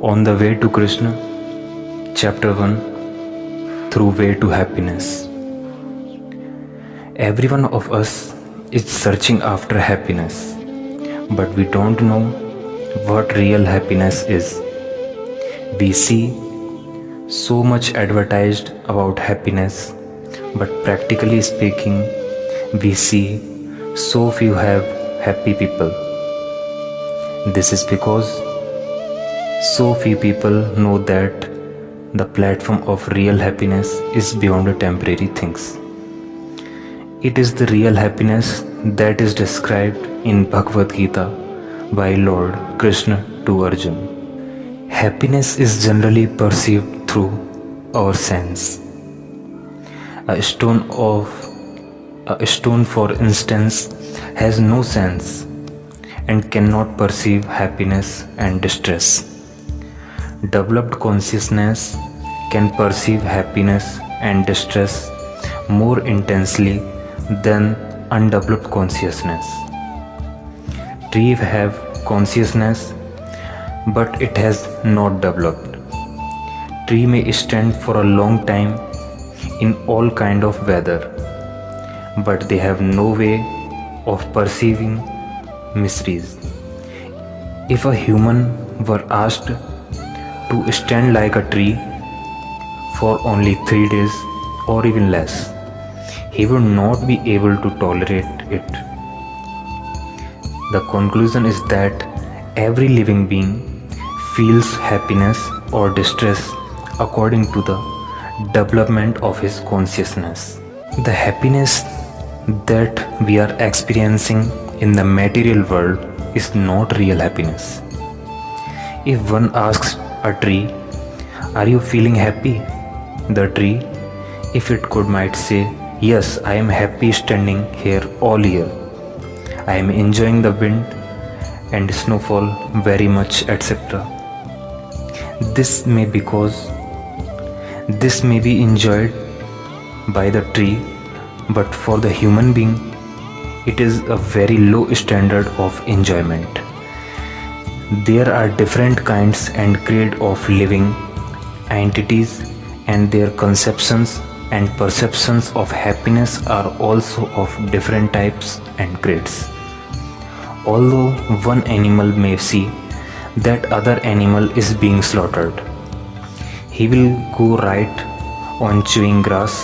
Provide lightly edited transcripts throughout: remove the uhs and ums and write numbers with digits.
On the Way to Krishna, Chapter 1, Through Way to Happiness. Every one of us is searching after happiness, but we don't know what real happiness is. We see so much advertised about happiness, but practically speaking, we see so few happy people. This is because so few people know that the platform of real happiness is beyond the temporary things. It is the real happiness that is described in Bhagavad Gita by Lord Krishna to Arjun. Happiness is generally perceived through our sense. A stone, for instance, has no sense and cannot perceive happiness and distress. Developed consciousness can perceive happiness and distress more intensely than undeveloped consciousness. Trees have consciousness, but it has not developed. Tree may stand for a long time in all kind of weather, but they have no way of perceiving mysteries. If a human were asked to stand like a tree for only 3 days or even less, he would not be able to tolerate it. The conclusion is that every living being feels happiness or distress according to the development of his consciousness. The happiness that we are experiencing in the material world is not real happiness. If one asks a tree, "Are you feeling happy?" the tree, if it could, might say, "Yes, I am happy standing here all year. I am enjoying the wind and snowfall very much, etc." This may be enjoyed by the tree, but for the human being, it is a very low standard of enjoyment. There are different kinds and grades of living entities, and their conceptions and perceptions of happiness are also of different types and grades. Although one animal may see that other animal is being slaughtered, he will go right on chewing grass,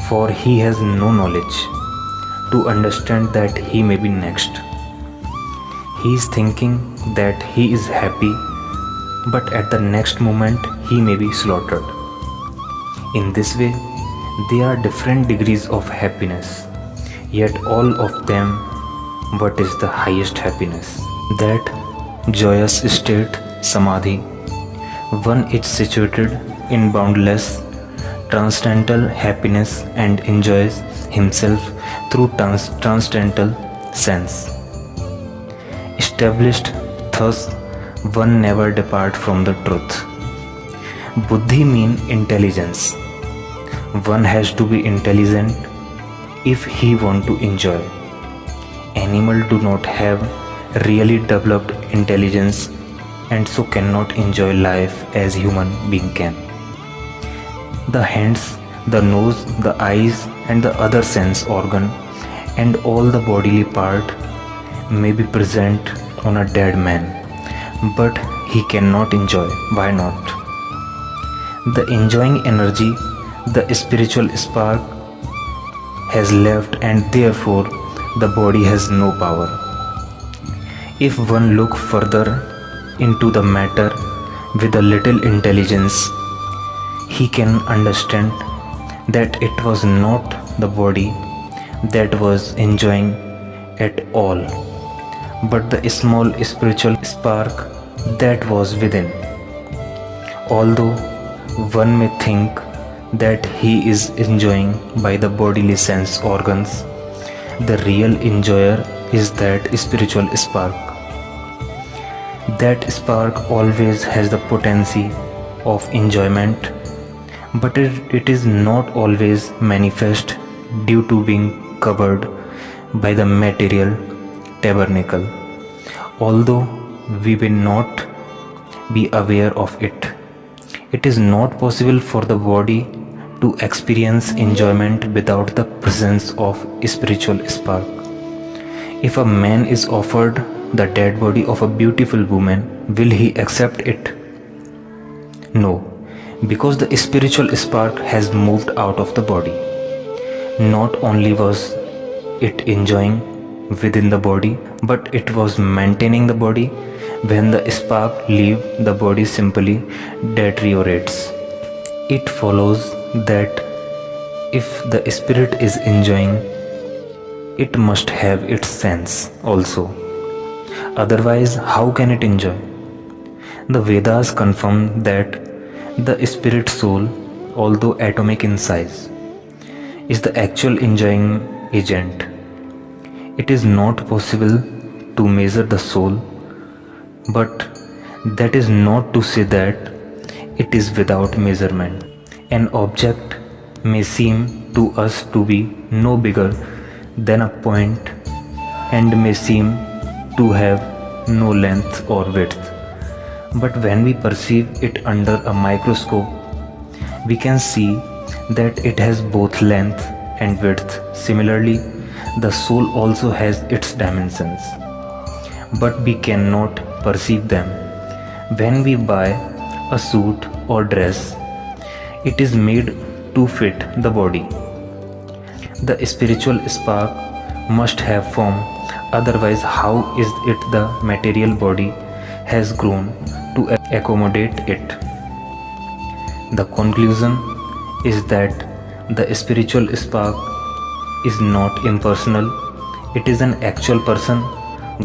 for he has no knowledge to understand that he may be next. He is thinking that he is happy, but at the next moment he may be slaughtered. In this way, there are different degrees of happiness, yet all of them, what is the highest happiness? That joyous state, samadhi. One is situated in boundless, transcendental happiness and enjoys himself through transcendental sense. Established thus, one never depart from the truth. Buddhi means intelligence. One has to be intelligent if he want to enjoy. Animals do not have really developed intelligence and so cannot enjoy life as human being can. The hands, the nose, the eyes and the other sense organ and all the bodily part may be present on a dead man, but he cannot enjoy. Why not? The enjoying energy, the spiritual spark, has left, and therefore the body has no power. If one look further into the matter with a little intelligence, he can understand that it was not the body that was enjoying at all, but the small spiritual spark that was within. Although one may think that he is enjoying by the bodily sense organs, the real enjoyer is that spiritual spark. That spark always has the potency of enjoyment, but it is not always manifest due to being covered by the material tabernacle. Although we may not be aware of it. It is not possible for the body to experience enjoyment without the presence of spiritual spark. If a man is offered the dead body of a beautiful woman, will he accept it? No, because the spiritual spark has moved out of the body. Not only was it enjoying within the body, but it was maintaining the body. When the spark leaves, the body simply deteriorates. It follows that if the spirit is enjoying, it must have its sense also. Otherwise, how can it enjoy? The Vedas confirm that the spirit soul, although atomic in size, is the actual enjoying agent. It is not possible to measure the soul, but that is not to say that it is without measurement. An object may seem to us to be no bigger than a point and may seem to have no length or width. But when we perceive it under a microscope, we can see that it has both length and width. Similarly, the soul also has its dimensions, but we cannot perceive them. When we buy a suit or dress, it is made to fit the body. The spiritual spark must have form, otherwise how is it the material body has grown to accommodate it? The conclusion is that the spiritual spark is not impersonal, it is an actual person.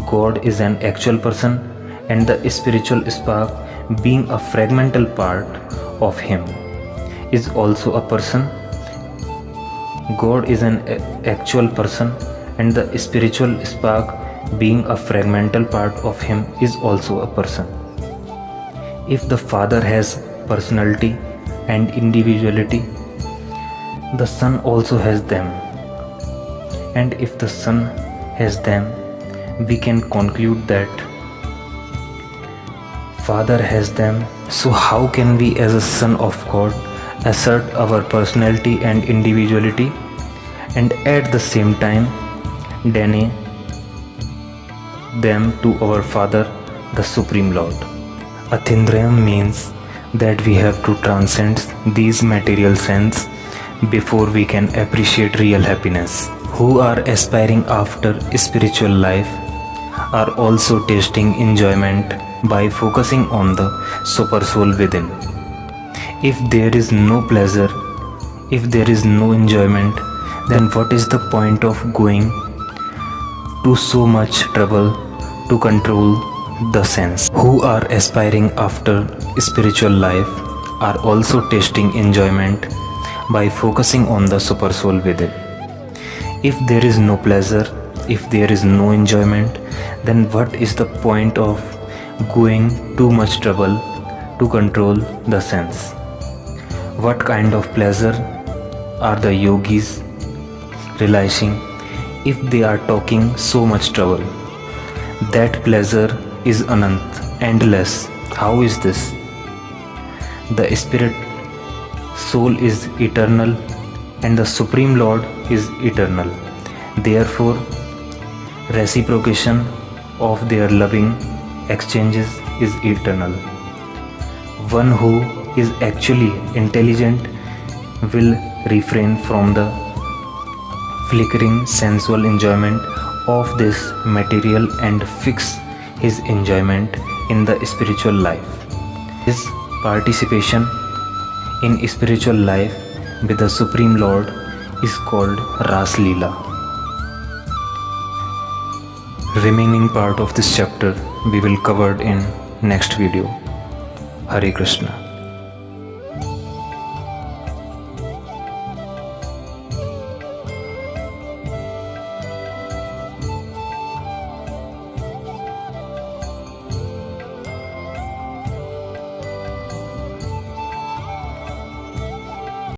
God is an actual person, and the spiritual spark, being a fragmental part of Him, is also a person. God is an actual person, and the spiritual spark, being a fragmental part of Him, is also a person. If the Father has personality and individuality, the Son also has them. And if the Son has them, we can conclude that Father has them. So how can we as a Son of God assert our personality and individuality and at the same time deny them to our Father, the Supreme Lord? Atindrayam means that we have to transcend these material sense before we can appreciate real happiness. Who are aspiring after spiritual life are also tasting enjoyment by focusing on the super soul within. If there is no pleasure, if there is no enjoyment, then what is the point of going to so much trouble to control the sense? Who are aspiring after spiritual life are also tasting enjoyment by focusing on the super soul within. If there is no pleasure, if there is no enjoyment, then what is the point of going too much trouble to control the sense? What kind of pleasure are the yogis realizing if they are talking so much trouble? That pleasure is anant, endless. How is this? The spirit soul is eternal and the Supreme Lord is eternal. Therefore, reciprocation of their loving exchanges is eternal. One who is actually intelligent will refrain from the flickering sensual enjoyment of this material and fix his enjoyment in the spiritual life. His participation in spiritual life with the Supreme Lord is called Ras Leela. Remaining part of this chapter we will cover in next video. Hare Krishna.